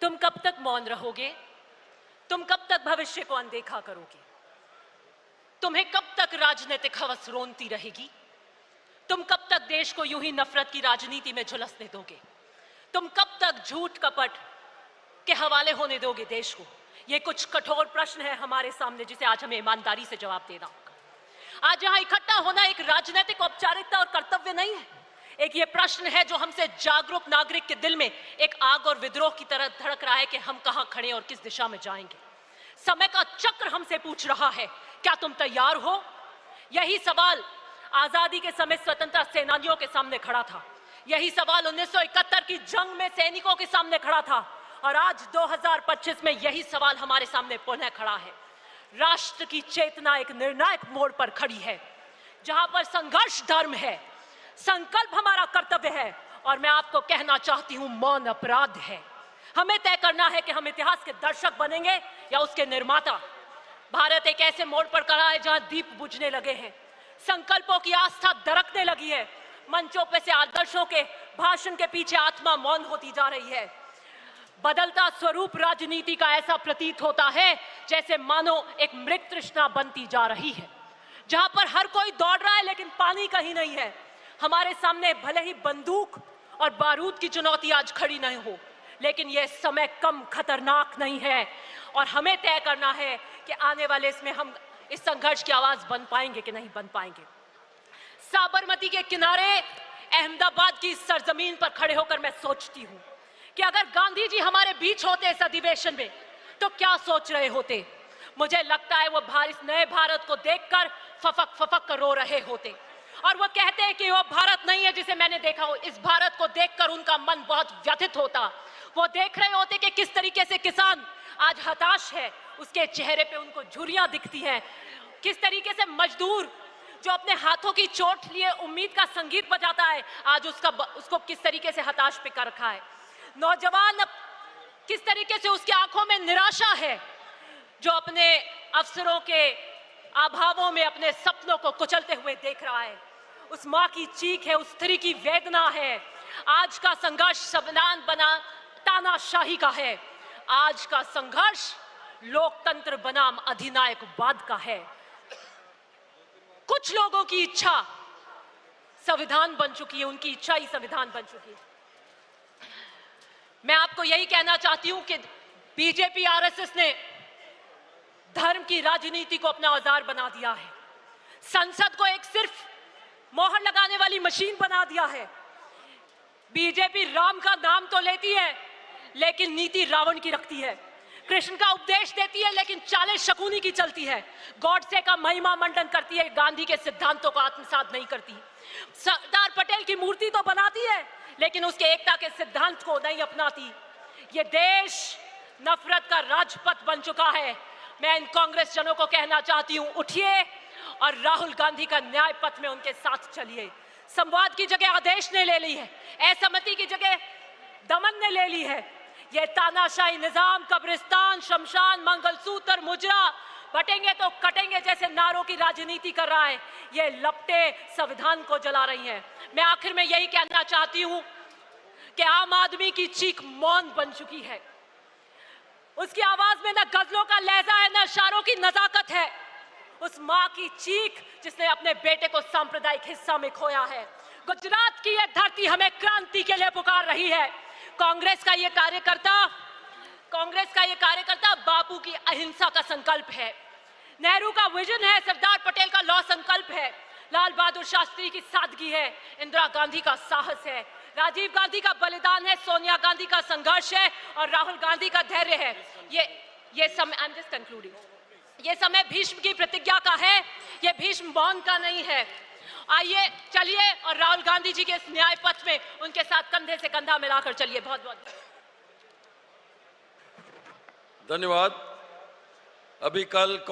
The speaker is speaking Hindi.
तुम कब तक मौन रहोगे? तुम कब तक भविष्य को अनदेखा करोगे? तुम्हें कब तक राजनीतिक हवस रोनती रहेगी? तुम कब तक देश को यूं ही नफरत की राजनीति में झुलसने दोगे? तुम कब तक झूठ कपट के हवाले होने दोगे देश को? ये कुछ कठोर प्रश्न है हमारे सामने, जिसे आज हमें ईमानदारी से जवाब देना होगा। आज यहां इकट्ठा होना एक राजनीतिक औपचारिकता और कर्तव्य नहीं है। एक ये प्रश्न है जो हमसे जागरूक नागरिक के दिल में एक आग और विद्रोह की तरह धड़क रहा है कि हम कहां खड़े और किस दिशा में जाएंगे। समय का चक्र हमसे पूछ रहा है, क्या तुम तैयार हो? यही सवाल आजादी के समय स्वतंत्रता सेनानियों के सामने खड़ा था। यही सवाल 1971 की जंग में सैनिकों के सामने खड़ा था, और आज 2025 में यही सवाल हमारे सामने पुनः खड़ा है। राष्ट्र की चेतना एक निर्णायक मोड़ पर खड़ी है, जहां पर संघर्ष धर्म है, संकल्प हमारा कर्तव्य है, और मैं आपको कहना चाहती हूं, मौन अपराध है। हमें तय करना है कि हम इतिहास के दर्शक बनेंगे या उसके निर्माता। भारत एक ऐसे मोड़ पर खड़ा है जहां दीप बुझने लगे हैं, संकल्पों की आस्था दरकने लगी है, मंचों पे से आदर्शों के भाषण के पीछे आत्मा मौन होती जा रही है। बदलता स्वरूप राजनीति का ऐसा प्रतीत होता है जैसे मानो एक मृग तृष्णा बनती जा रही है, जहां पर हर कोई दौड़ रहा है लेकिन पानी कहीं नहीं है। हमारे सामने भले ही बंदूक और बारूद की चुनौती आज खड़ी नहीं हो, लेकिन यह समय कम खतरनाक नहीं है, और हमें तय करना है कि आने वाले इसमें हम इस संघर्ष की आवाज बन पाएंगे कि नहीं बन पाएंगे। साबरमती के किनारे अहमदाबाद की सरजमीन पर खड़े होकर मैं सोचती हूं कि अगर गांधी जी हमारे बीच होते इस अधिवेशन में तो क्या सोच रहे होते। मुझे लगता है वो इस नए भारत को देखकर फफक फफक कर रो रहे होते, और वो कहते हैं कि वो भारत नहीं है जिसे मैंने देखा हो। इस भारत को देखकर उनका मन बहुत व्यथित होता। वो देख रहे होते कि किस तरीके से किसान आज हताश है, उसके चेहरे पे उनको झुर्रियां दिखती हैं। किस तरीके से मजदूर जो अपने हाथों की चोट लिए उम्मीद का संगीत बजाता है, आज उसको किस तरीके से हताश पे कर रखा है। नौजवान किस तरीके से उसकी आंखों में निराशा है, जो अपने अवसरों के अभावों में अपने सपनों को कुचलते हुए देख रहा है। उस मां की चीख है, उस स्त्री की वेदना है। आज का संघर्ष संविधान बना तानाशाही का है। आज का संघर्ष लोकतंत्र बनाम अधिनायकवाद का है। कुछ लोगों की इच्छा संविधान बन चुकी है, उनकी इच्छा ही संविधान बन चुकी है। मैं आपको यही कहना चाहती हूं कि बीजेपी आरएसएस ने धर्म की राजनीति को अपना औजार बना दिया है। संसद को एक सिर्फ मोहर लगाने वाली मशीन बना दिया है। बीजेपी राम का नाम तो लेती है लेकिन नीति रावण की रखती है। कृष्ण का उपदेश देती है लेकिन चालें शकुनी की चलती है। गॉडसे का महिमा मंडन करती है, गांधी के सिद्धांतों को आत्मसात नहीं करती। सरदार पटेल की मूर्ति तो बनाती है लेकिन उसके एकता के सिद्धांत को नहीं अपनाती। ये देश नफरत का राजपथ बन चुका है। मैं इन कांग्रेस जनों को कहना चाहती हूं, उठिए और राहुल गांधी का न्याय पथ में उनके साथ चलिए। संवाद की जगह आदेश ने ले ली है, असहमति की जगह दमन ने ले ली है। ये तानाशाही निजाम कब्रिस्तान, शमशान, मंगलसूत्र, मुजरा, बटेंगे तो कटेंगे जैसे नारों की राजनीति कर रहा है। ये लपटे संविधान को जला रही हैं। मैं आखिर में यही कहना चाहती हूं कि आम आदमी की चीख मौन बन चुकी है। उसकी आवाज में न गजलों का लहजा है, न इशारों की नजाकत है। उस मां की चीख जिसने अपने बेटे को सांप्रदायिक हिस्सा में खोया है। गुजरात की यह धरती हमें क्रांति के लिए पुकार रही है। कांग्रेस का ये कार्यकर्ता बापू की अहिंसा का संकल्प है, नेहरू का विजन है, सरदार पटेल का लौह संकल्प है, लाल बहादुर शास्त्री की सादगी है, इंदिरा गांधी का साहस है, राजीव गांधी का बलिदान है, सोनिया गांधी का संघर्ष है, और राहुल गांधी का धैर्य है। ये समय, आई एम जस्ट कंक्लूडिंग, ये समय भीष्म की प्रतिज्ञा का है, ये भीष्म मौन का नहीं है। आइए चलिए और राहुल गांधी जी के इस न्याय पथ में उनके साथ कंधे से कंधा मिलाकर चलिए। बहुत बहुत धन्यवाद। अभी कल